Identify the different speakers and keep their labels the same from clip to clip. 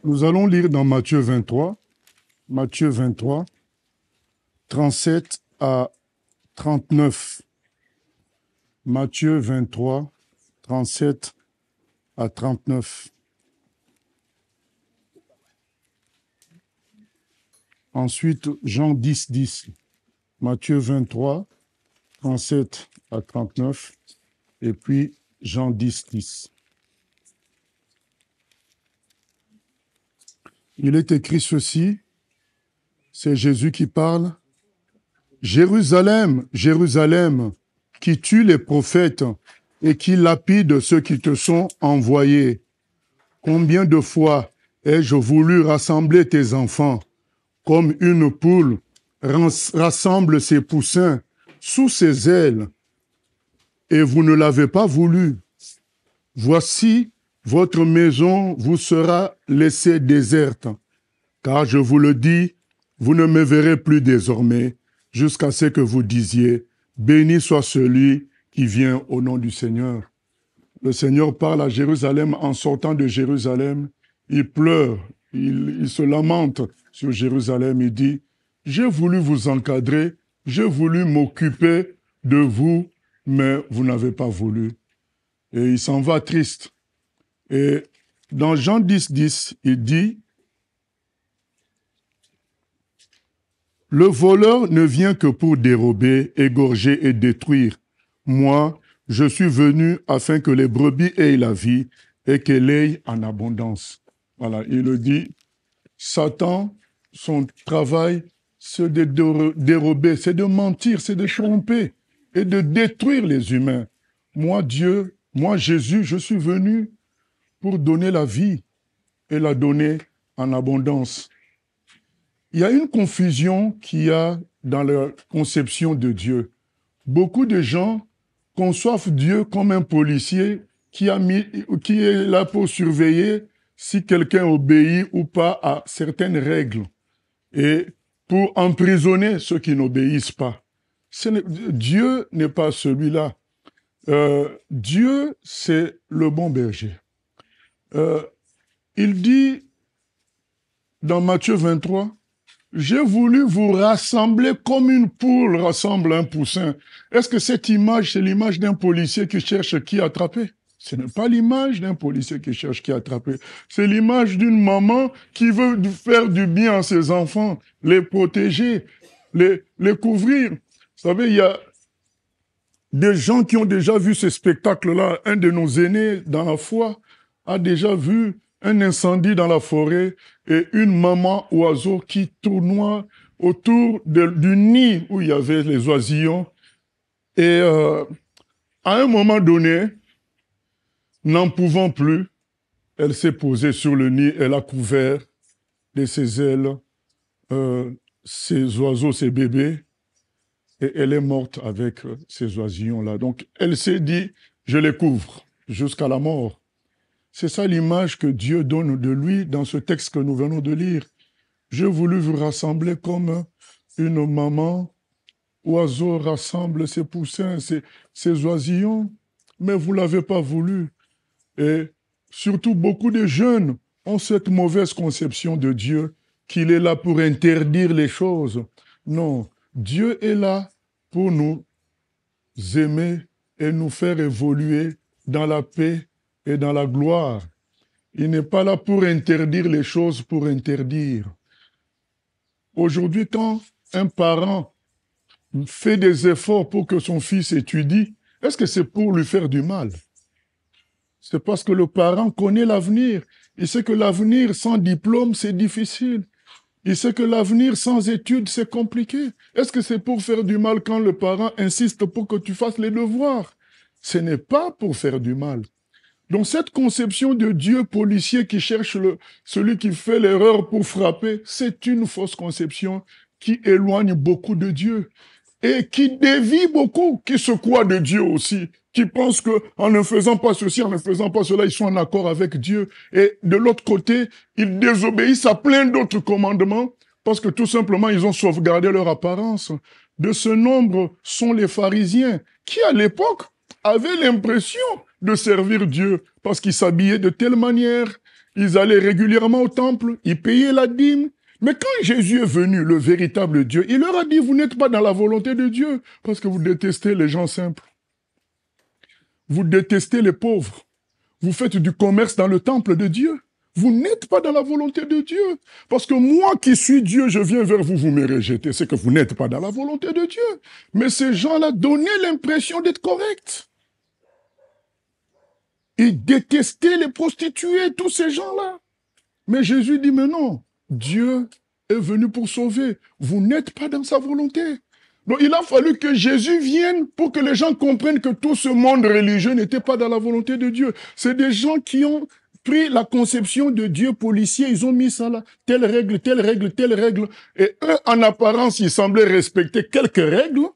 Speaker 1: Nous allons lire dans Matthieu 23, 37 à 39. Matthieu 23, 37 à 39. Ensuite, Jean 10, 10. Matthieu 23, 37 à 39. Et puis, Jean 10, 10. Il est écrit ceci, c'est Jésus qui parle. « Jérusalem, Jérusalem, qui tue les prophètes et qui lapide ceux qui te sont envoyés. Combien de fois ai-je voulu rassembler tes enfants, comme une poule rassemble ses poussins sous ses ailes, et vous ne l'avez pas voulu. Voici, votre maison vous sera laissée déserte, car je vous le dis, vous ne me verrez plus désormais, jusqu'à ce que vous disiez, béni soit celui qui vient au nom du Seigneur. » Le Seigneur parle à Jérusalem en sortant de Jérusalem. Il pleure, il se lamente sur Jérusalem. Il dit, j'ai voulu vous encadrer, j'ai voulu m'occuper de vous, mais vous n'avez pas voulu. Et il s'en va triste. Et dans Jean 10, 10, il dit, « Le voleur ne vient que pour dérober, égorger et détruire. Moi, je suis venu afin que les brebis aient la vie et qu'elle aient en abondance. » Voilà, il le dit. Satan, son travail, c'est de dérober, c'est de mentir, c'est de tromper et de détruire les humains. Moi, Dieu, moi, Jésus, je suis venu pour donner la vie et la donner en abondance. Il y a une confusion qu'il y a dans la conception de Dieu. Beaucoup de gens conçoivent Dieu comme un policier qui est là pour surveiller si quelqu'un obéit ou pas à certaines règles et pour emprisonner ceux qui n'obéissent pas. Dieu n'est pas celui-là. Dieu, c'est le bon berger. Il dit dans Matthieu 23, « J'ai voulu vous rassembler comme une poule rassemble un poussin. » Est-ce que cette image, c'est l'image d'un policier qui cherche qui attraper? Ce n'est pas l'image d'un policier qui cherche qui attraper. C'est l'image d'une maman qui veut faire du bien à ses enfants, les protéger, les couvrir. Vous savez, il y a des gens qui ont déjà vu ce spectacle-là. Un de nos aînés dans la foi a déjà vu un incendie dans la forêt et une maman oiseau qui tournoie autour du nid où il y avait les oisillons. Et à un moment donné, n'en pouvant plus, elle s'est posée sur le nid, elle a couvert de ses ailes ces oiseaux, ces bébés, et elle est morte avec ces oisillons-là. Donc, elle s'est dit, je les couvre jusqu'à la mort. C'est ça l'image que Dieu donne de lui dans ce texte que nous venons de lire. J'ai voulu vous rassembler comme une maman oiseau rassemble ses poussins, ses oisillons, mais vous ne l'avez pas voulu. Et surtout, beaucoup de jeunes ont cette mauvaise conception de Dieu, qu'il est là pour interdire les choses. Non, Dieu est là pour nous aimer et nous faire évoluer dans la paix et dans la gloire. Il n'est pas là pour interdire les choses pour interdire. Aujourd'hui, quand un parent fait des efforts pour que son fils étudie, est-ce que c'est pour lui faire du mal? C'est parce que le parent connaît l'avenir. Il sait que l'avenir sans diplôme, c'est difficile. Il sait que l'avenir sans études, c'est compliqué. Est-ce que c'est pour faire du mal quand le parent insiste pour que tu fasses les devoirs? Ce n'est pas pour faire du mal. Donc cette conception de Dieu policier qui cherche celui qui fait l'erreur pour frapper, c'est une fausse conception qui éloigne beaucoup de Dieu et qui dévie beaucoup, qui se croient de Dieu aussi, qui pensent qu'en ne faisant pas ceci, en ne faisant pas cela, ils sont en accord avec Dieu. Et de l'autre côté, ils désobéissent à plein d'autres commandements parce que tout simplement, ils ont sauvegardé leur apparence. De ce nombre sont les pharisiens qui, à l'époque, avaient l'impression de servir Dieu parce qu'ils s'habillaient de telle manière, Ils allaient régulièrement au temple, ils payaient la dîme. Mais quand Jésus est venu, le véritable Dieu, il leur a dit, vous n'êtes pas dans la volonté de Dieu parce que vous détestez les gens simples. Vous détestez les pauvres. Vous faites du commerce dans le temple de Dieu. Vous n'êtes pas dans la volonté de Dieu. Parce que moi qui suis Dieu, je viens vers vous, vous me rejetez. C'est que vous n'êtes pas dans la volonté de Dieu. Mais ces gens-là donnaient l'impression d'être corrects. Ils détestaient les prostituées, tous ces gens-là. Mais Jésus dit, mais non, Dieu est venu pour sauver. Vous n'êtes pas dans sa volonté. Donc il a fallu que Jésus vienne pour que les gens comprennent que tout ce monde religieux n'était pas dans la volonté de Dieu. C'est des gens qui ont pris la conception de Dieu policier, ils ont mis ça là, telle règle, telle règle, telle règle. Et eux, en apparence, ils semblaient respecter quelques règles,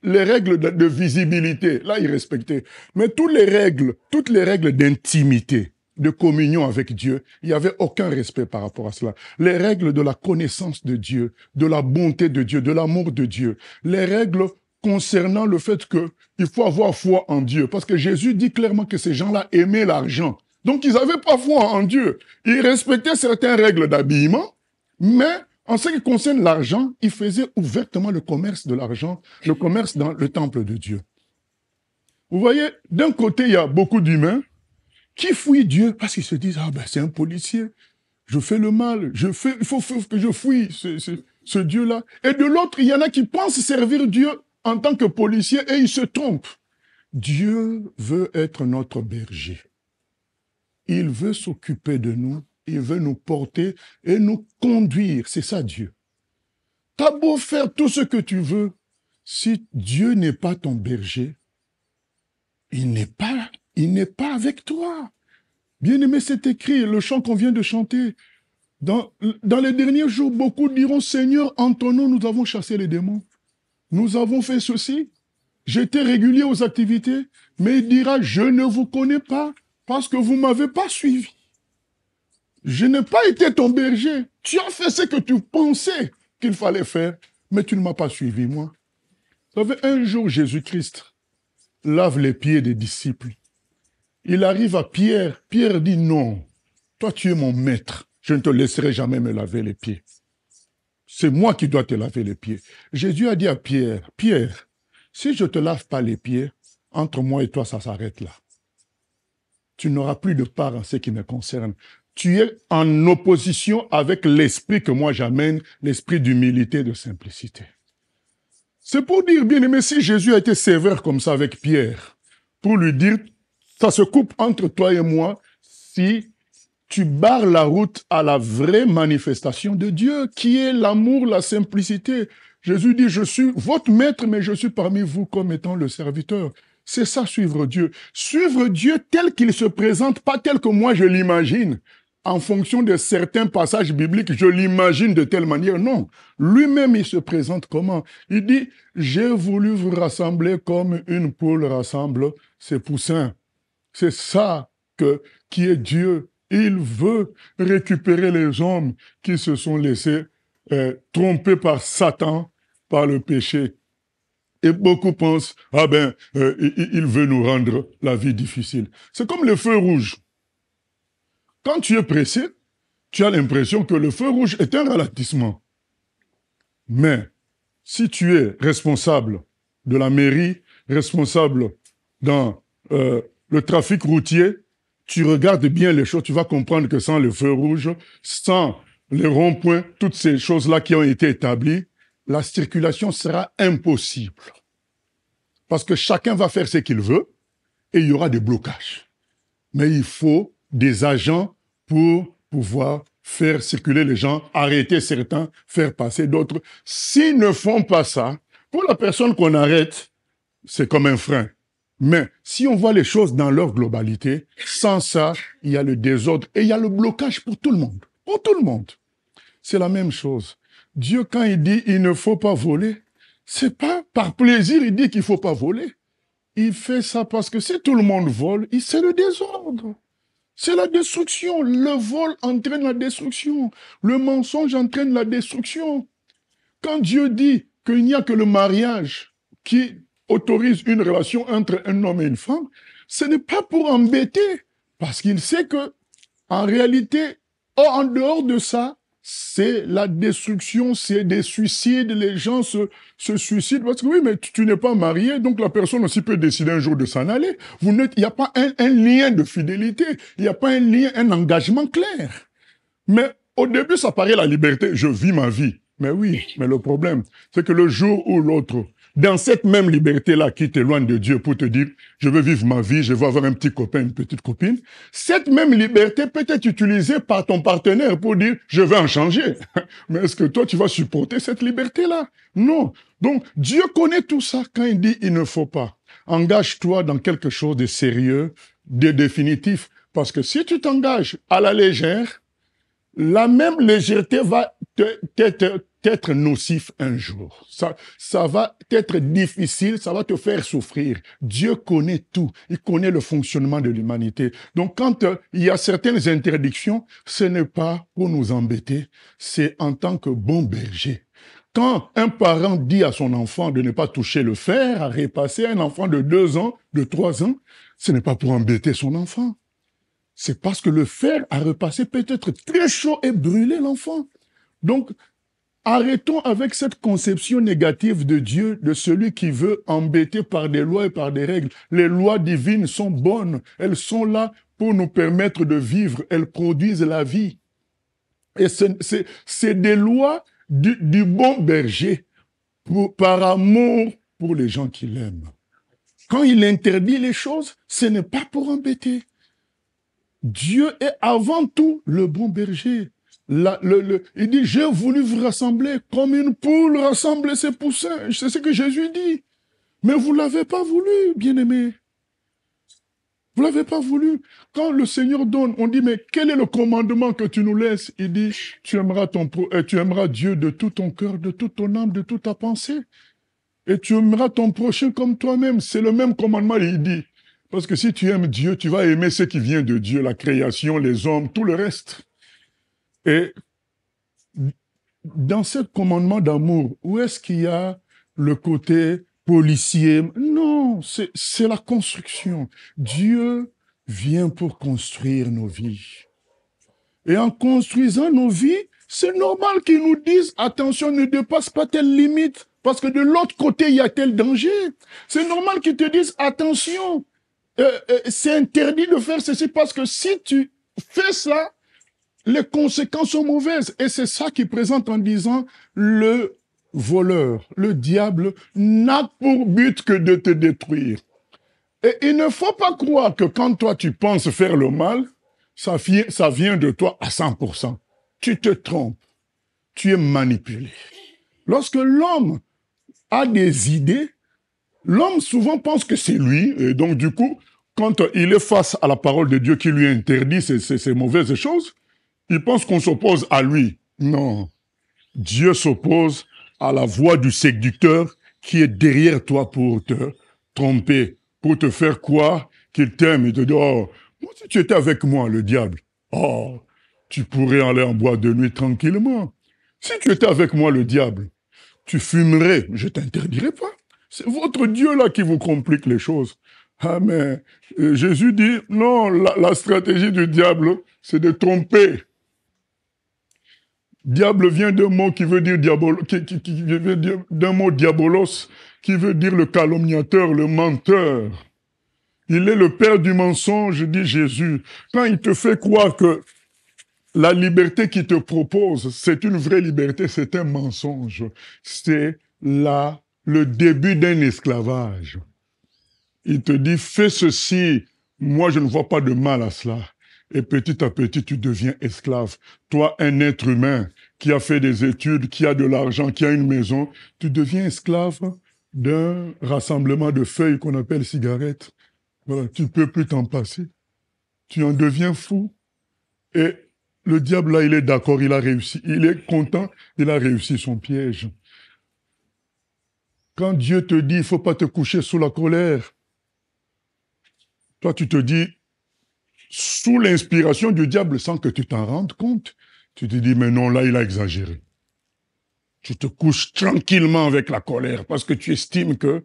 Speaker 1: les règles de visibilité, là, ils respectaient. Mais toutes les règles d'intimité, de communion avec Dieu, il n'y avait aucun respect par rapport à cela. Les règles de la connaissance de Dieu, de la bonté de Dieu, de l'amour de Dieu, les règles concernant le fait que il faut avoir foi en Dieu, parce que Jésus dit clairement que ces gens-là aimaient l'argent. Donc, ils n'avaient pas foi en Dieu. Ils respectaient certaines règles d'habillement, mais en ce qui concerne l'argent, ils faisaient ouvertement le commerce de l'argent, le commerce dans le temple de Dieu. Vous voyez, d'un côté, il y a beaucoup d'humains qui fuient Dieu parce qu'ils se disent « Ah ben, c'est un policier, je fais le mal, il faut que je fuis ce Dieu-là. » Et de l'autre, il y en a qui pensent servir Dieu en tant que policier et ils se trompent. Dieu veut être notre berger. Il veut s'occuper de nous, il veut nous porter et nous conduire. C'est ça Dieu. T'as beau faire tout ce que tu veux, si Dieu n'est pas ton berger, il n'est pas avec toi. Bien-aimé, c'est écrit, le chant qu'on vient de chanter. Dans les derniers jours, beaucoup diront, Seigneur, en ton nom, nous avons chassé les démons. Nous avons fait ceci. J'étais régulier aux activités, mais il dira, je ne vous connais pas parce que vous ne m'avez pas suivi. Je n'ai pas été ton berger. Tu as fait ce que tu pensais qu'il fallait faire, mais tu ne m'as pas suivi, moi. Vous savez, un jour, Jésus-Christ lave les pieds des disciples. Il arrive à Pierre. Pierre dit, non, toi tu es mon maître. Je ne te laisserai jamais me laver les pieds. C'est moi qui dois te laver les pieds. Jésus a dit à Pierre, Pierre, si je ne te lave pas les pieds, entre moi et toi, ça s'arrête là. Tu n'auras plus de part en ce qui me concerne. Tu es en opposition avec l'esprit que moi j'amène, l'esprit d'humilité, de simplicité. C'est pour dire, bien aimé, si Jésus a été sévère comme ça avec Pierre, pour lui dire, ça se coupe entre toi et moi si tu barres la route à la vraie manifestation de Dieu, qui est l'amour, la simplicité. Jésus dit, je suis votre maître, mais je suis parmi vous comme étant le serviteur. C'est ça, suivre Dieu. Suivre Dieu tel qu'il se présente, pas tel que moi je l'imagine. En fonction de certains passages bibliques, je l'imagine de telle manière. Non, lui-même, il se présente comment? Il dit, j'ai voulu vous rassembler comme une poule rassemble ses poussins. C'est ça qui est Dieu. Il veut récupérer les hommes qui se sont laissés tromper par Satan, par le péché. Et beaucoup pensent, ah ben, il veut nous rendre la vie difficile. C'est comme le feu rouge. Quand tu es pressé, tu as l'impression que le feu rouge est un ralentissement. Mais si tu es responsable de la mairie, responsable dans le trafic routier, tu regardes bien les choses, tu vas comprendre que sans le feu rouge, sans les ronds-points, toutes ces choses-là qui ont été établies, la circulation sera impossible. Parce que chacun va faire ce qu'il veut et il y aura des blocages. Mais il faut des agents pour pouvoir faire circuler les gens, arrêter certains, faire passer d'autres. S'ils ne font pas ça, pour la personne qu'on arrête, c'est comme un frein. Mais si on voit les choses dans leur globalité, sans ça, il y a le désordre et il y a le blocage pour tout le monde. Pour tout le monde. C'est la même chose. Dieu, quand il dit « il ne faut pas voler », c'est pas par plaisir, il dit qu'il faut pas voler. Il fait ça parce que si tout le monde vole, c'est le désordre. C'est la destruction. Le vol entraîne la destruction. Le mensonge entraîne la destruction. Quand Dieu dit qu'il n'y a que le mariage qui autorise une relation entre un homme et une femme, ce n'est pas pour embêter, parce qu'il sait que En réalité, en dehors de ça, c'est la destruction, c'est des suicides, les gens se suicident parce que oui, mais tu n'es pas marié, donc la personne aussi peut décider un jour de s'en aller. Il n'y a pas un lien de fidélité, il n'y a pas un lien, un engagement clair. Mais au début, ça paraît la liberté, je vis ma vie. Mais oui, mais le problème, c'est que le jour où l'autre, dans cette même liberté-là qui t'éloigne de Dieu pour te dire, je veux vivre ma vie, je veux avoir un petit copain, une petite copine, cette même liberté peut être utilisée par ton partenaire pour dire, je veux en changer. Mais est-ce que toi, tu vas supporter cette liberté-là? Non. Donc, Dieu connaît tout ça quand il dit, il ne faut pas. Engage-toi dans quelque chose de sérieux, de définitif. Parce que si tu t'engages à la légère, la même légèreté va t'être nocif un jour. Ça va être difficile, ça va te faire souffrir. Dieu connaît tout. Il connaît le fonctionnement de l'humanité. Donc, quand il y a certaines interdictions, ce n'est pas pour nous embêter, c'est en tant que bon berger. Quand un parent dit à son enfant de ne pas toucher le fer, à repasser un enfant de 2 ans, de 3 ans, ce n'est pas pour embêter son enfant. C'est parce que le fer à repasser peut être très chaud et brûler l'enfant. Donc, arrêtons avec cette conception négative de Dieu, de celui qui veut embêter par des lois et par des règles. Les lois divines sont bonnes. Elles sont là pour nous permettre de vivre. Elles produisent la vie. Et c'est des lois du bon berger par amour pour les gens qui l'aiment. Quand il interdit les choses, ce n'est pas pour embêter. Dieu est avant tout le bon berger. Il dit, j'ai voulu vous rassembler comme une poule rassemble ses poussins. C'est ce que Jésus dit. Mais vous ne l'avez pas voulu, bien-aimé. Vous ne l'avez pas voulu. Quand le Seigneur donne, on dit, mais quel est le commandement que tu nous laisses? Il dit, tu aimeras Dieu de tout ton cœur, de toute ton âme, de toute ta pensée. Et tu aimeras ton prochain comme toi-même. C'est le même commandement, il dit. Parce que si tu aimes Dieu, tu vas aimer ce qui vient de Dieu, la création, les hommes, tout le reste. Et dans ce commandement d'amour, où est-ce qu'il y a le côté policier? Non, c'est la construction. Dieu vient pour construire nos vies. Et en construisant nos vies, c'est normal qu'ils nous disent, attention, ne dépasse pas telle limite, parce que de l'autre côté, il y a tel danger. C'est normal qu'ils te disent, attention, c'est interdit de faire ceci parce que si tu fais ça, les conséquences sont mauvaises. Et c'est ça qu'il présente en disant, le voleur, le diable, n'a pour but que de te détruire. Et il ne faut pas croire que quand toi tu penses faire le mal, ça vient de toi à 100%. Tu te trompes. Tu es manipulé. Lorsque l'homme a des idées, l'homme souvent pense que c'est lui, et donc du coup, quand il est face à la parole de Dieu qui lui interdit ces mauvaises choses, il pense qu'on s'oppose à lui. Non. Dieu s'oppose à la voix du séducteur qui est derrière toi pour te tromper, pour te faire croire qu'il t'aime. Il te dit, oh, si tu étais avec moi, le diable, oh, tu pourrais aller en boîte de nuit tranquillement. Si tu étais avec moi, le diable, tu fumerais, je t'interdirais pas. C'est votre Dieu là qui vous complique les choses. Ah mais Jésus dit, non, la stratégie du diable, c'est de tromper. Diable vient d'un mot qui veut dire qui veut dire d'un mot diabolos, qui veut dire le calomniateur, le menteur. Il est le père du mensonge, dit Jésus. Quand il te fait croire que la liberté qu'il te propose, c'est une vraie liberté, c'est un mensonge. C'est le début d'un esclavage. Il te dit, fais ceci, moi je ne vois pas de mal à cela. Et petit à petit, tu deviens esclave. Toi, un être humain qui a fait des études, qui a de l'argent, qui a une maison, tu deviens esclave d'un rassemblement de feuilles qu'on appelle cigarettes. Voilà, tu ne peux plus t'en passer. Tu en deviens fou. Et le diable, là, il est d'accord, il a réussi. Il est content, il a réussi son piège. Quand Dieu te dit, il ne faut pas te coucher sous la colère, toi, tu te dis, sous l'inspiration du diable, sans que tu t'en rendes compte, tu te dis, mais non, là, il a exagéré. Tu te couches tranquillement avec la colère parce que tu estimes que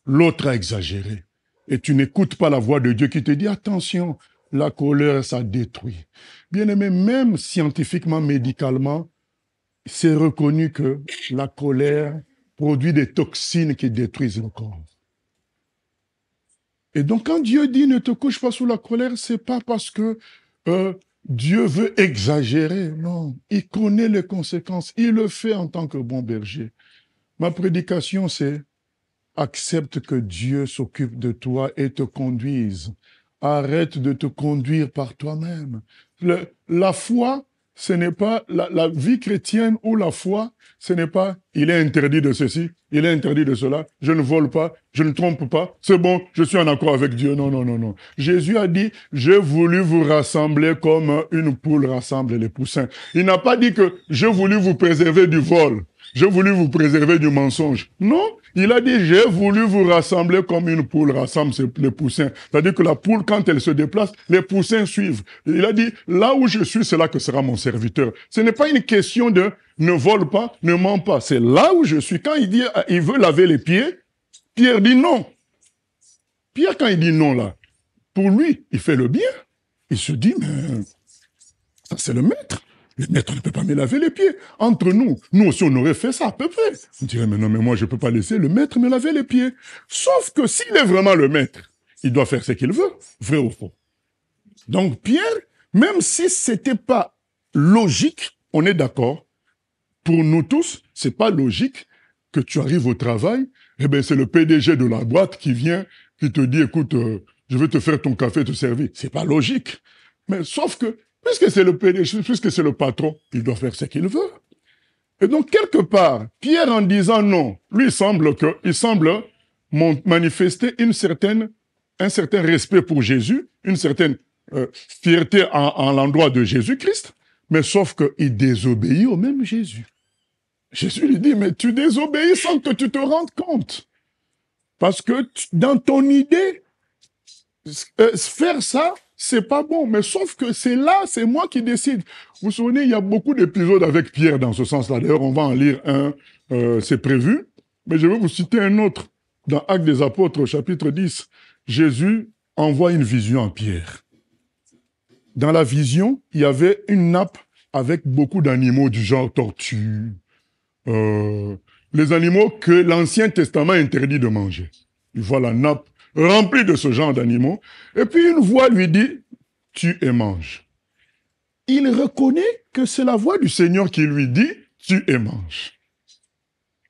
Speaker 1: l'autre a exagéré. Et tu n'écoutes pas la voix de Dieu qui te dit, attention, La colère, ça détruit. Bien aimé, même scientifiquement, médicalement, c'est reconnu que la colère produit des toxines qui détruisent le corps. Et donc, quand Dieu dit ne te couche pas sous la colère, c'est pas parce que Dieu veut exagérer. Non, il connaît les conséquences. Il le fait en tant que bon berger. Ma prédication, c'est accepte que Dieu s'occupe de toi et te conduise. Arrête de te conduire par toi-même. La foi, ce n'est pas la vie chrétienne ou la foi, ce n'est pas il est interdit de ceci, il est interdit de cela, je ne vole pas, je ne trompe pas, c'est bon, je suis en accord avec Dieu. Non, non, non, non. Jésus a dit, j'ai voulu vous rassembler comme une poule rassemble les poussins. Il n'a pas dit que j'ai voulu vous préserver du vol. J'ai voulu vous préserver du mensonge. Non, il a dit, j'ai voulu vous rassembler comme une poule rassemble les poussins. C'est-à-dire que la poule, quand elle se déplace, les poussins suivent. Il a dit, là où je suis, c'est là que sera mon serviteur. Ce n'est pas une question de ne vole pas, ne ment pas. C'est là où je suis. Quand il dit, il veut laver les pieds, Pierre dit non. Pierre, quand il dit non là, pour lui, il fait le bien. Il se dit, mais ça c'est le maître. Le maître ne peut pas me laver les pieds. Entre nous, nous aussi on aurait fait ça à peu près. On dirait, mais non, mais moi je ne peux pas laisser le maître me laver les pieds. Sauf que s'il est vraiment le maître, il doit faire ce qu'il veut, vrai ou faux. Donc Pierre, même si c'était pas logique, on est d'accord, pour nous tous, c'est pas logique que tu arrives au travail, eh ben c'est le PDG de la boîte qui vient, qui te dit, écoute, je vais te faire ton café, te servir. C'est pas logique. Mais sauf que, puisque c'est le PDG, puisque c'est le patron, il doit faire ce qu'il veut. Et donc, quelque part, Pierre, en disant non, lui, il semble manifester un certain respect pour Jésus, une certaine fierté en l'endroit de Jésus-Christ, mais sauf qu'il désobéit au même Jésus. Jésus lui dit, mais tu désobéis sans que tu te rendes compte. Parce que dans ton idée, faire ça, c'est pas bon. Mais sauf que c'est là, c'est moi qui décide. Vous vous souvenez, il y a beaucoup d'épisodes avec Pierre dans ce sens-là. D'ailleurs, on va en lire un, c'est prévu. Mais je vais vous citer un autre. Dans Actes des Apôtres, chapitre 10, Jésus envoie une vision à Pierre. Dans la vision, il y avait une nappe avec beaucoup d'animaux du genre tortue, les animaux que l'Ancien Testament interdit de manger. Il voit la nappe remplie de ce genre d'animaux. Et puis une voix lui dit, tue et mange. Il reconnaît que c'est la voix du Seigneur qui lui dit, tue et mange.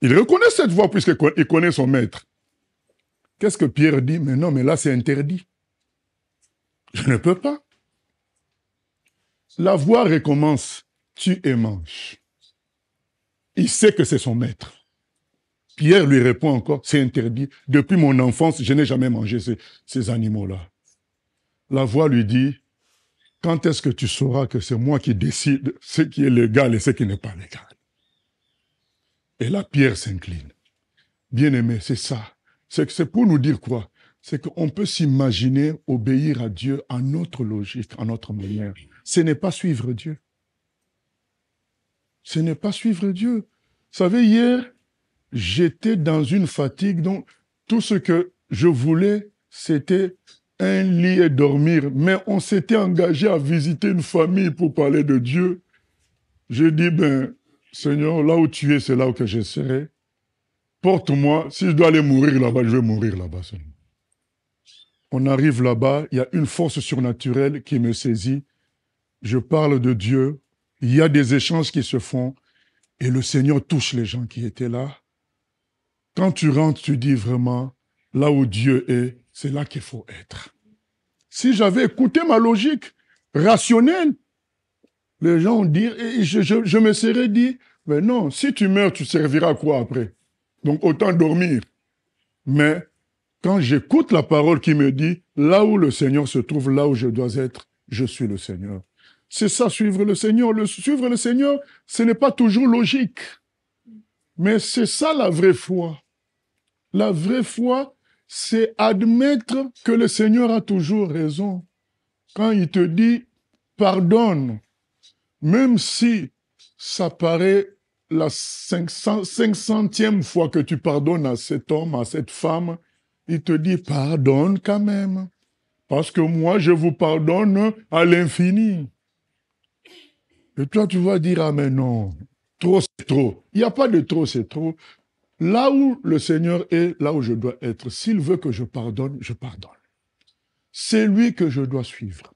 Speaker 1: Il reconnaît cette voix puisqu'il connaît son maître. Qu'est-ce que Pierre dit? Mais non, mais là c'est interdit. Je ne peux pas. La voix recommence, tue et mange. Il sait que c'est son maître. Pierre lui répond encore, c'est interdit. Depuis mon enfance, je n'ai jamais mangé ces animaux-là. La voix lui dit, quand est-ce que tu sauras que c'est moi qui décide ce qui est légal et ce qui n'est pas légal? Et là, Pierre s'incline. Bien-aimé, c'est ça. C'est pour nous dire quoi? C'est qu'on peut s'imaginer obéir à Dieu à notre logique, à notre manière. Ce n'est pas suivre Dieu. Ce n'est pas suivre Dieu. Vous savez, hier, j'étais dans une fatigue, donc tout ce que je voulais, c'était un lit et dormir. Mais on s'était engagé à visiter une famille pour parler de Dieu. J'ai dit, ben, Seigneur, là où tu es, c'est là où que je serai. Porte-moi, si je dois aller mourir là-bas, je vais mourir là-bas seulement. On arrive là-bas, il y a une force surnaturelle qui me saisit. Je parle de Dieu, il y a des échanges qui se font, et le Seigneur touche les gens qui étaient là. Quand tu rentres, tu dis vraiment, là où Dieu est, c'est là qu'il faut être. Si j'avais écouté ma logique rationnelle, les gens ont dit, et je me serais dit, mais non, si tu meurs, tu serviras quoi après? Donc autant dormir. Mais quand j'écoute la parole qui me dit, là où le Seigneur se trouve, là où je dois être, je suis le Seigneur. C'est ça, suivre le Seigneur. Suivre le Seigneur, ce n'est pas toujours logique. Mais c'est ça la vraie foi. La vraie foi, c'est admettre que le Seigneur a toujours raison. Quand il te dit, pardonne, même si ça paraît la 500e fois que tu pardonnes à cet homme, à cette femme, il te dit, pardonne quand même. Parce que moi, je vous pardonne à l'infini. Et toi, tu vas dire, ah mais non, trop c'est trop. Il n'y a pas de trop c'est trop. Là où le Seigneur est, là où je dois être. S'il veut que je pardonne, je pardonne. C'est lui que je dois suivre.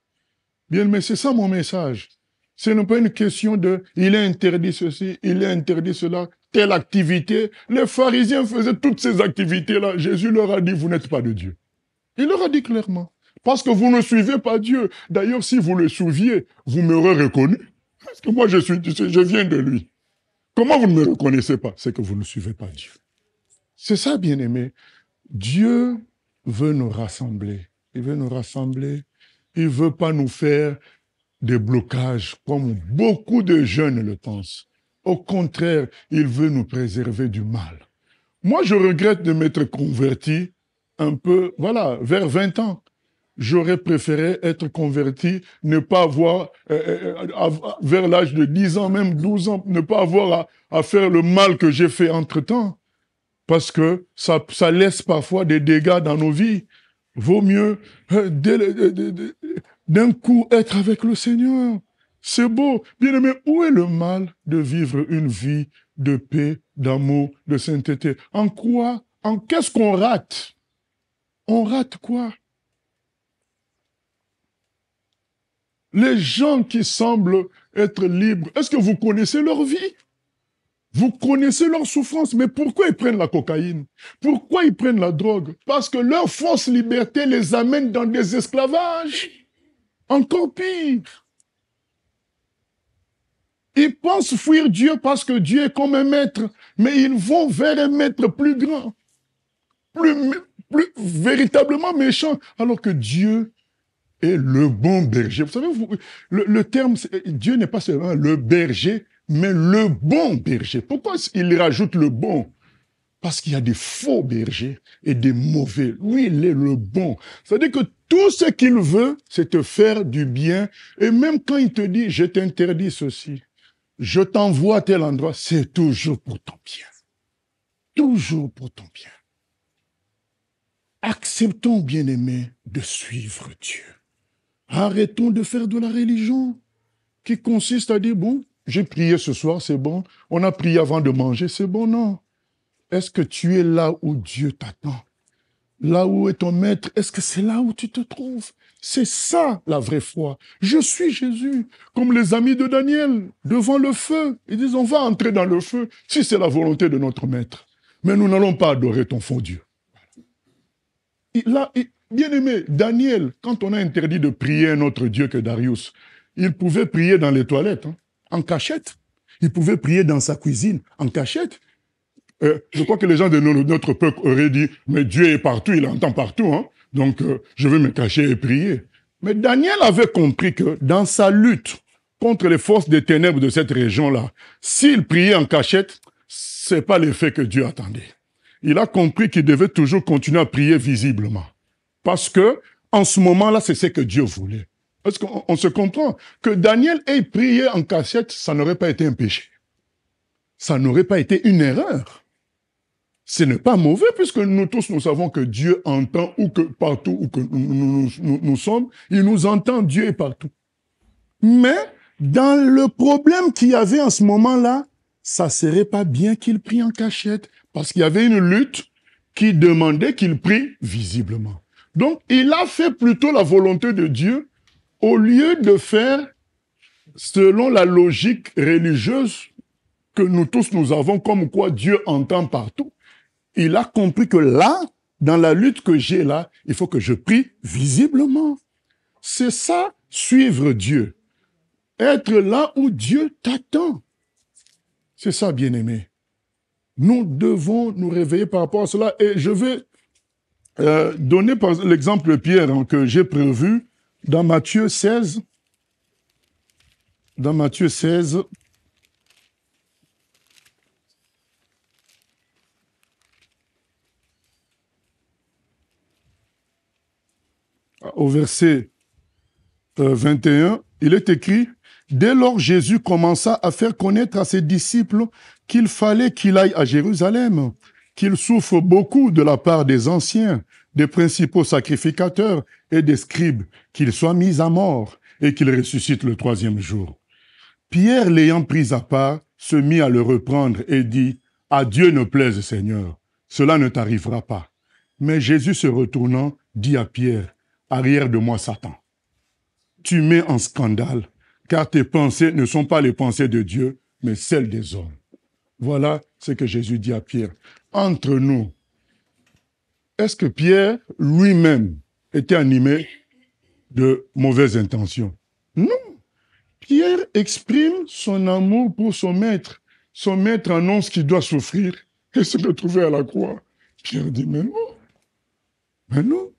Speaker 1: Bien, mais c'est ça mon message. Ce n'est pas une question de « il est interdit ceci, il est interdit cela », telle activité. Les pharisiens faisaient toutes ces activités-là. Jésus leur a dit « vous n'êtes pas de Dieu ». Il leur a dit clairement. Parce que vous ne suivez pas Dieu. D'ailleurs, si vous le suiviez, vous m'aurez reconnu. Parce que moi, je viens de lui. Comment vous ne me reconnaissez pas? C'est que vous ne suivez pas Dieu. C'est ça, bien-aimé. Dieu veut nous rassembler. Il veut nous rassembler. Il ne veut pas nous faire des blocages comme beaucoup de jeunes le pensent. Au contraire, il veut nous préserver du mal. Moi, je regrette de m'être converti un peu, voilà, vers 20 ans. J'aurais préféré être converti, ne pas avoir, vers l'âge de 10 ans, même 12 ans, ne pas avoir à faire le mal que j'ai fait entre-temps. Parce que ça laisse parfois des dégâts dans nos vies. Vaut mieux, d'un coup, être avec le Seigneur. C'est beau. Bien-aimé, où est le mal de vivre une vie de paix, d'amour, de sainteté? En quoi? Qu'est-ce qu'on rate? On rate quoi? Les gens qui semblent être libres, est-ce que vous connaissez leur vie? Vous connaissez leur souffrance, mais pourquoi ils prennent la cocaïne? Pourquoi ils prennent la drogue? Parce que leur fausse liberté les amène dans des esclavages. Encore pire. Ils pensent fuir Dieu parce que Dieu est comme un maître, mais ils vont vers un maître plus grand, plus véritablement méchant, alors que Dieu est le bon berger. Vous savez, le terme, Dieu n'est pas seulement le berger, mais le bon berger. Pourquoi il rajoute le bon? Parce qu'il y a des faux bergers et des mauvais. Lui, il est le bon. C'est-à-dire que tout ce qu'il veut, c'est te faire du bien. Et même quand il te dit, je t'interdis ceci, je t'envoie à tel endroit, c'est toujours pour ton bien. Toujours pour ton bien. Acceptons, bien-aimés, de suivre Dieu. Arrêtons de faire de la religion qui consiste à dire, bon, j'ai prié ce soir, c'est bon. On a prié avant de manger, c'est bon, non. Est-ce que tu es là où Dieu t'attend? Là où est ton maître, est-ce que c'est là où tu te trouves? C'est ça la vraie foi. Je suis Jésus, comme les amis de Daniel, devant le feu. Ils disent, on va entrer dans le feu si c'est la volonté de notre maître. Mais nous n'allons pas adorer ton faux Dieu. Bien aimé, Daniel, quand on a interdit de prier un autre Dieu que Darius, il pouvait prier dans les toilettes, en cachette. Il pouvait prier dans sa cuisine, en cachette. Je crois que les gens de notre peuple auraient dit, mais Dieu est partout, il entend partout, donc je vais me cacher et prier. Mais Daniel avait compris que dans sa lutte contre les forces des ténèbres de cette région-là, s'il priait en cachette, c'est pas l'effet que Dieu attendait. Il a compris qu'il devait toujours continuer à prier visiblement. Parce que, en ce moment-là, c'est ce que Dieu voulait. Parce qu'on se comprend que Daniel ait prié en cachette, ça n'aurait pas été un péché. Ça n'aurait pas été une erreur. Ce n'est pas mauvais puisque nous tous, nous savons que Dieu entend ou que partout où que nous sommes, il nous entend, Dieu est partout. Mais, dans le problème qu'il y avait en ce moment-là, ça serait pas bien qu'il prie en cachette parce qu'il y avait une lutte qui demandait qu'il prie visiblement. Donc, il a fait plutôt la volonté de Dieu au lieu de faire selon la logique religieuse que nous tous nous avons, comme quoi Dieu entend partout. Il a compris que là, dans la lutte que j'ai là, il faut que je prie visiblement. C'est ça, suivre Dieu. Être là où Dieu t'attend. C'est ça, bien-aimé. Nous devons nous réveiller par rapport à cela. Et je vais donner par l'exemple de Pierre que j'ai prévu dans Matthieu 16. Dans Matthieu 16, au verset 21, il est écrit, « Dès lors, Jésus commença à faire connaître à ses disciples qu'il fallait qu'il aille à Jérusalem, qu'il souffre beaucoup de la part des anciens, des principaux sacrificateurs et des scribes qu'il soit mis à mort et qu'il ressuscite le troisième jour. Pierre, l'ayant pris à part, se mit à le reprendre et dit, « À Dieu ne plaise, Seigneur, cela ne t'arrivera pas. » Mais Jésus se retournant, dit à Pierre, « Arrière de moi, Satan. Tu mets en scandale, car tes pensées ne sont pas les pensées de Dieu, mais celles des hommes. » Voilà ce que Jésus dit à Pierre. Entre nous, est-ce que Pierre lui-même était animé de mauvaises intentions? Non. Pierre exprime son amour pour son maître. Son maître annonce qu'il doit souffrir et se retrouver à la croix. Pierre dit, mais non. Mais non.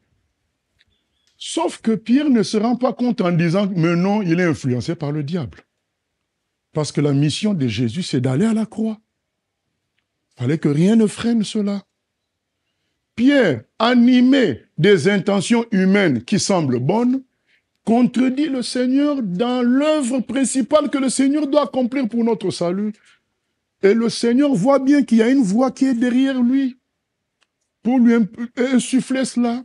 Speaker 1: Sauf que Pierre ne se rend pas compte en disant, mais non, il est influencé par le diable. Parce que la mission de Jésus, c'est d'aller à la croix. Il fallait que rien ne freine cela. Pierre, animé des intentions humaines qui semblent bonnes, contredit le Seigneur dans l'œuvre principale que le Seigneur doit accomplir pour notre salut. Et le Seigneur voit bien qu'il y a une voix qui est derrière lui pour lui insuffler cela.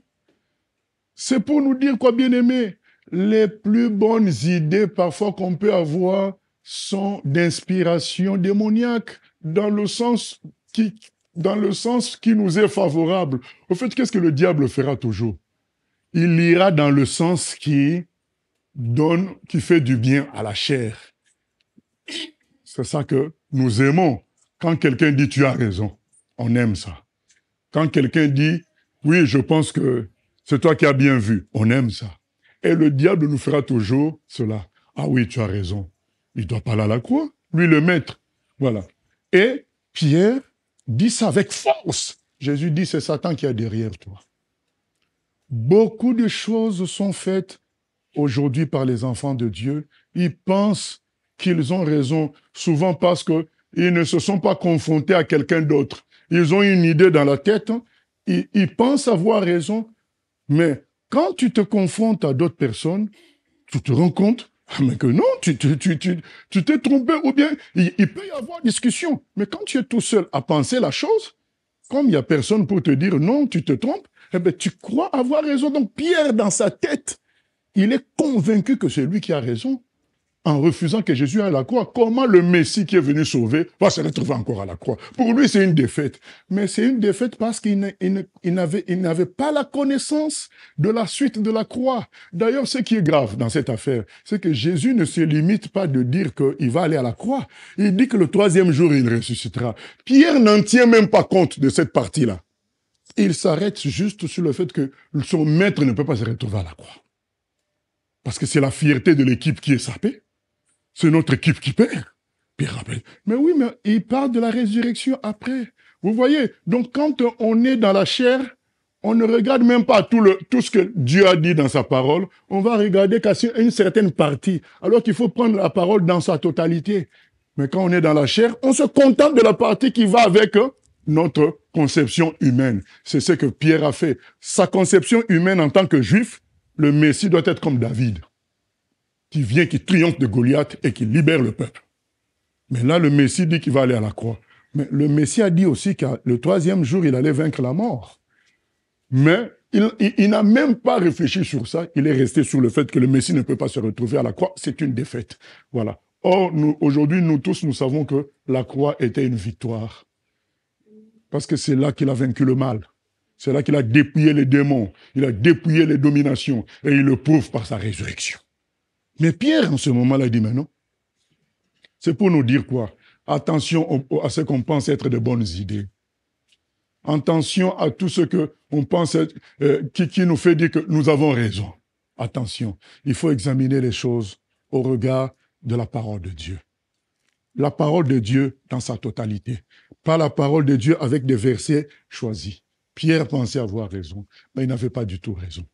Speaker 1: C'est pour nous dire quoi, bien-aimés? Les plus bonnes idées parfois qu'on peut avoir sont d'inspiration démoniaque dans le sens qui nous est favorable. Au fait, qu'est-ce que le diable fera toujours? Il ira dans le sens qui fait du bien à la chair. C'est ça que nous aimons. Quand quelqu'un dit « tu as raison », on aime ça. Quand quelqu'un dit « oui, je pense que c'est toi qui as bien vu », on aime ça. Et le diable nous fera toujours cela. « Ah oui, tu as raison. Il ne doit pas aller à la croix. Lui, le maître. » Voilà. Et Pierre dit ça avec force. Jésus dit « c'est Satan qui est derrière toi. » Beaucoup de choses sont faites aujourd'hui par les enfants de Dieu. Ils pensent qu'ils ont raison, souvent parce qu'ils ne se sont pas confrontés à quelqu'un d'autre. Ils ont une idée dans la tête, ils pensent avoir raison, mais quand tu te confrontes à d'autres personnes, tu te rends compte mais que non, tu t'es trompé, ou bien il peut y avoir discussion. Mais quand tu es tout seul à penser la chose, comme il n'y a personne pour te dire non, tu te trompes, eh bien, tu crois avoir raison. Donc Pierre, dans sa tête, il est convaincu que c'est lui qui a raison en refusant que Jésus aille à la croix. Comment le Messie qui est venu sauver va se retrouver encore à la croix? Pour lui, c'est une défaite. Mais c'est une défaite parce qu'il n'avait pas la connaissance de la suite de la croix. D'ailleurs, ce qui est grave dans cette affaire, c'est que Jésus ne se limite pas de dire qu'il va aller à la croix. Il dit que le troisième jour, il ressuscitera. Pierre n'en tient même pas compte de cette partie-là. Il s'arrête juste sur le fait que son maître ne peut pas se retrouver à la croix. Parce que c'est la fierté de l'équipe qui est sapée. C'est notre équipe qui perd. Pierre rappelle. Mais oui, mais il parle de la résurrection après. Vous voyez, donc quand on est dans la chair, on ne regarde même pas tout ce que Dieu a dit dans sa parole. On va regarder qu'à une certaine partie, alors qu'il faut prendre la parole dans sa totalité. Mais quand on est dans la chair, on se contente de la partie qui va avec notre conception humaine. C'est ce que Pierre a fait. Sa conception humaine en tant que juif, le Messie doit être comme David, qui vient, qui triomphe de Goliath et qui libère le peuple. Mais là, le Messie dit qu'il va aller à la croix. Mais le Messie a dit aussi que le troisième jour, il allait vaincre la mort. Mais il n'a même pas réfléchi sur ça. Il est resté sur le fait que le Messie ne peut pas se retrouver à la croix. C'est une défaite. Voilà. Or, aujourd'hui, nous tous, nous savons que la croix était une victoire. Parce que c'est là qu'il a vaincu le mal. C'est là qu'il a dépouillé les démons. Il a dépouillé les dominations. Et il le prouve par sa résurrection. Mais Pierre, en ce moment-là, dit, mais non. C'est pour nous dire quoi? Attention à ce qu'on pense être de bonnes idées. Attention à tout ce qu'on pense être, qui nous fait dire que nous avons raison. Attention, il faut examiner les choses au regard de la parole de Dieu. La parole de Dieu dans sa totalité. Pas la parole de Dieu avec des versets choisis. Pierre pensait avoir raison, mais il n'avait pas du tout raison.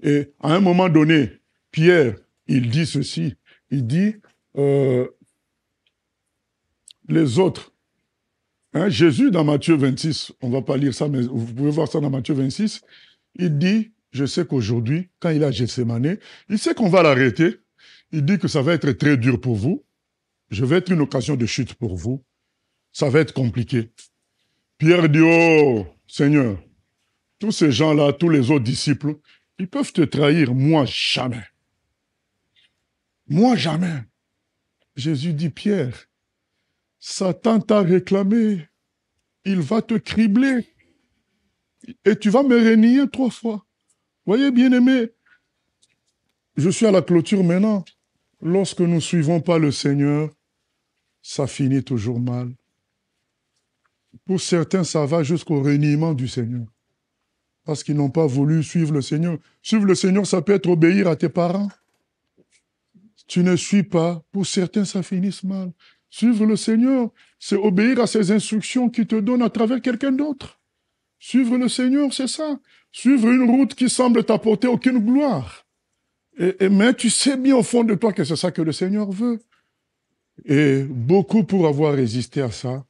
Speaker 1: Et à un moment donné, Pierre, il dit ceci, il dit, les autres, Jésus dans Matthieu 26, on ne va pas lire ça, mais vous pouvez voir ça dans Matthieu 26, il dit, je sais qu'aujourd'hui, quand il a Gethsémané, il sait qu'on va l'arrêter, il dit que ça va être très dur pour vous, je vais être une occasion de chute pour vous, ça va être compliqué. Pierre dit, oh Seigneur, tous ces gens-là, tous les autres disciples, ils peuvent te trahir, moi jamais. Moi jamais. Jésus dit, Pierre, Satan t'a réclamé, il va te cribler et tu vas me renier 3 fois. Voyez, bien-aimés, je suis à la clôture maintenant. Lorsque nous ne suivons pas le Seigneur, ça finit toujours mal. Pour certains, ça va jusqu'au reniement du Seigneur. Parce qu'ils n'ont pas voulu suivre le Seigneur. Suivre le Seigneur, ça peut être obéir à tes parents. Tu ne suis pas. Pour certains, ça finit mal. Suivre le Seigneur, c'est obéir à ses instructions qu'il te donne à travers quelqu'un d'autre. Suivre le Seigneur, c'est ça. Suivre une route qui semble t'apporter aucune gloire. Mais tu sais bien au fond de toi que c'est ça que le Seigneur veut. Et beaucoup, pour avoir résisté à ça,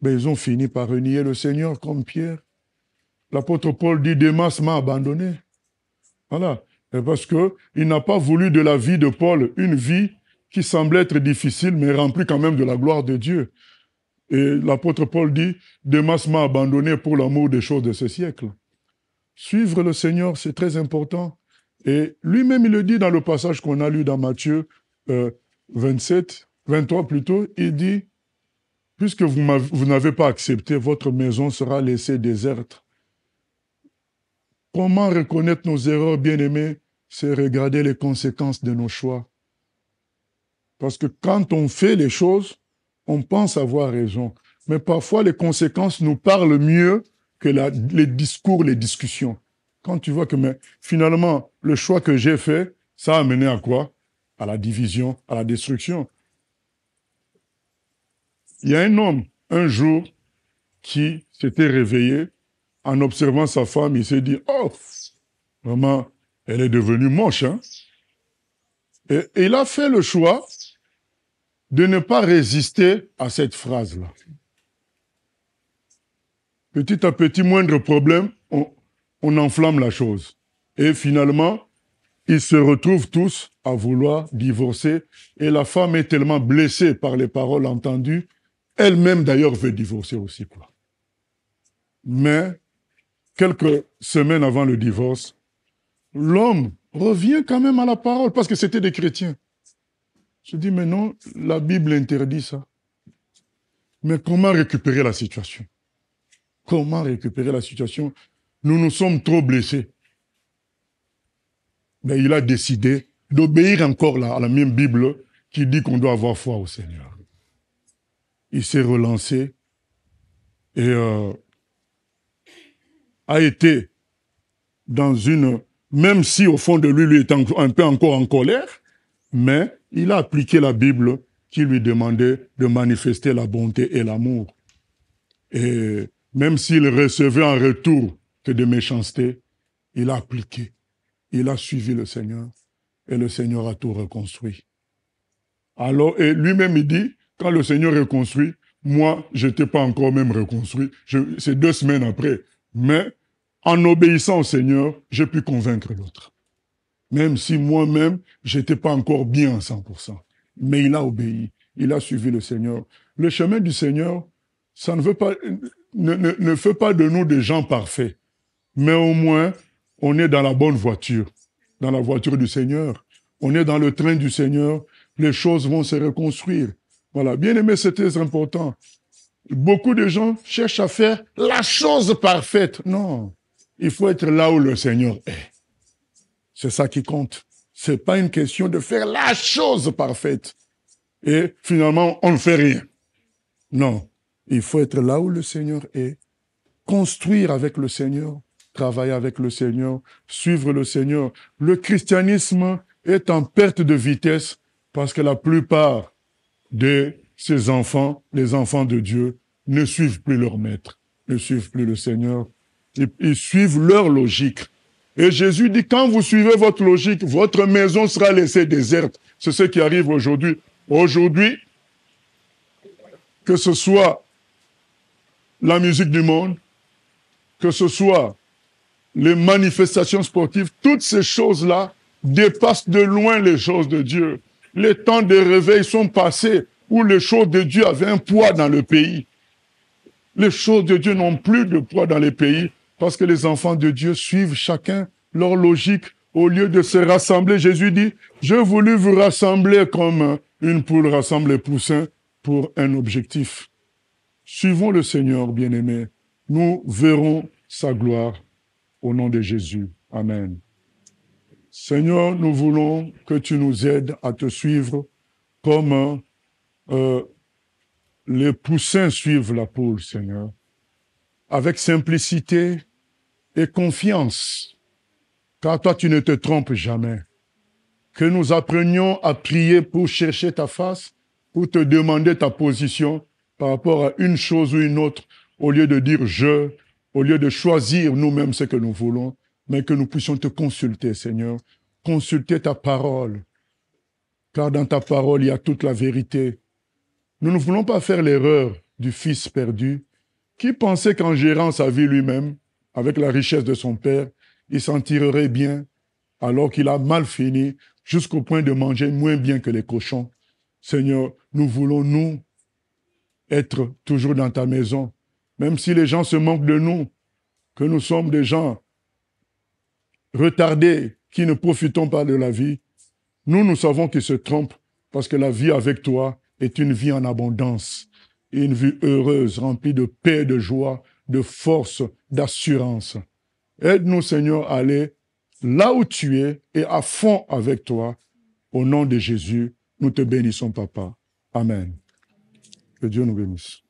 Speaker 1: ils ont fini par renier le Seigneur comme Pierre. L'apôtre Paul dit, Démas m'a abandonné. Voilà. Et parce qu'il n'a pas voulu de la vie de Paul une vie qui semblait être difficile, mais remplie quand même de la gloire de Dieu. Et l'apôtre Paul dit, Démas m'a abandonné pour l'amour des choses de ce siècle. Suivre le Seigneur, c'est très important. Et lui-même, il le dit dans le passage qu'on a lu dans Matthieu 23 plutôt, il dit, puisque vous n'avez pas accepté, votre maison sera laissée déserte. Comment reconnaître nos erreurs, bien-aimés? C'est regarder les conséquences de nos choix. Parce que quand on fait les choses, on pense avoir raison. Mais parfois, les conséquences nous parlent mieux que les discours, les discussions. Quand tu vois que finalement, le choix que j'ai fait, ça a mené à quoi? À la division, à la destruction. Il y a un homme, un jour, qui s'était réveillé. En observant sa femme, il s'est dit, oh, vraiment, elle est devenue moche, hein? Et il a fait le choix de ne pas résister à cette phrase-là. Petit à petit, moindre problème, on enflamme la chose. Et finalement, ils se retrouvent tous à vouloir divorcer. Et la femme est tellement blessée par les paroles entendues, elle-même d'ailleurs veut divorcer aussi, quoi. Mais, quelques semaines avant le divorce, l'homme revient quand même à la parole, parce que c'était des chrétiens. Je dis, mais non, la Bible interdit ça. Mais comment récupérer la situation? Comment récupérer la situation? Nous nous sommes trop blessés. Mais il a décidé d'obéir encore à la même Bible qui dit qu'on doit avoir foi au Seigneur. Il s'est relancé et a été dans une... Même si au fond de lui, il était un peu encore en colère, mais il a appliqué la Bible qui lui demandait de manifester la bonté et l'amour. Et même s'il recevait en retour que de méchanceté, il a appliqué. Il a suivi le Seigneur et le Seigneur a tout reconstruit. Alors, et lui-même, il dit, quand le Seigneur reconstruit, moi, je n'étais pas encore même reconstruit. C'est 2 semaines après. Mais en obéissant au Seigneur, j'ai pu convaincre l'autre. Même si moi-même, je n'étais pas encore bien à 100%. Mais il a obéi. Il a suivi le Seigneur. Le chemin du Seigneur, ça ne fait pas de nous des gens parfaits. Mais au moins, on est dans la bonne voiture. Dans la voiture du Seigneur. On est dans le train du Seigneur. Les choses vont se reconstruire. Voilà. Bien aimé, c'est très important. Beaucoup de gens cherchent à faire la chose parfaite. Non. Il faut être là où le Seigneur est. C'est ça qui compte. C'est pas une question de faire la chose parfaite. Et finalement, on ne fait rien. Non. Il faut être là où le Seigneur est. Construire avec le Seigneur. Travailler avec le Seigneur. Suivre le Seigneur. Le christianisme est en perte de vitesse parce que la plupart de ces enfants, les enfants de Dieu, ne suivent plus leur maître, ne suivent plus le Seigneur. Ils suivent leur logique. Et Jésus dit, quand vous suivez votre logique, votre maison sera laissée déserte. C'est ce qui arrive aujourd'hui. Aujourd'hui, que ce soit la musique du monde, que ce soit les manifestations sportives, toutes ces choses-là dépassent de loin les choses de Dieu. Les temps de réveil sont passés où les choses de Dieu avaient un poids dans le pays. Les choses de Dieu n'ont plus de poids dans les pays. parce que les enfants de Dieu suivent chacun leur logique au lieu de se rassembler. Jésus dit, je voulus vous rassembler comme une poule rassemble les poussins pour un objectif. Suivons le Seigneur, bien-aimés. Nous verrons sa gloire au nom de Jésus. Amen. Seigneur, nous voulons que tu nous aides à te suivre comme les poussins suivent la poule, Seigneur, avec simplicité et confiance, car toi, tu ne te trompes jamais. Que nous apprenions à prier pour chercher ta face, pour te demander ta position par rapport à une chose ou une autre, au lieu de dire « je », au lieu de choisir nous-mêmes ce que nous voulons, mais que nous puissions te consulter, Seigneur, consulter ta parole, car dans ta parole, il y a toute la vérité. Nous ne voulons pas faire l'erreur du fils perdu, qui pensait qu'en gérant sa vie lui-même, avec la richesse de son père, il s'en tirerait bien, alors qu'il a mal fini, jusqu'au point de manger moins bien que les cochons. Seigneur, nous voulons, nous, être toujours dans ta maison, même si les gens se moquent de nous, que nous sommes des gens retardés, qui ne profitons pas de la vie. Nous savons qu'ils se trompent, parce que la vie avec toi est une vie en abondance, une vie heureuse, remplie de paix, de joie, de force, d'assurance. Aide-nous, Seigneur, à aller là où tu es et à fond avec toi. Au nom de Jésus, nous te bénissons, Papa. Amen. Que Dieu nous bénisse.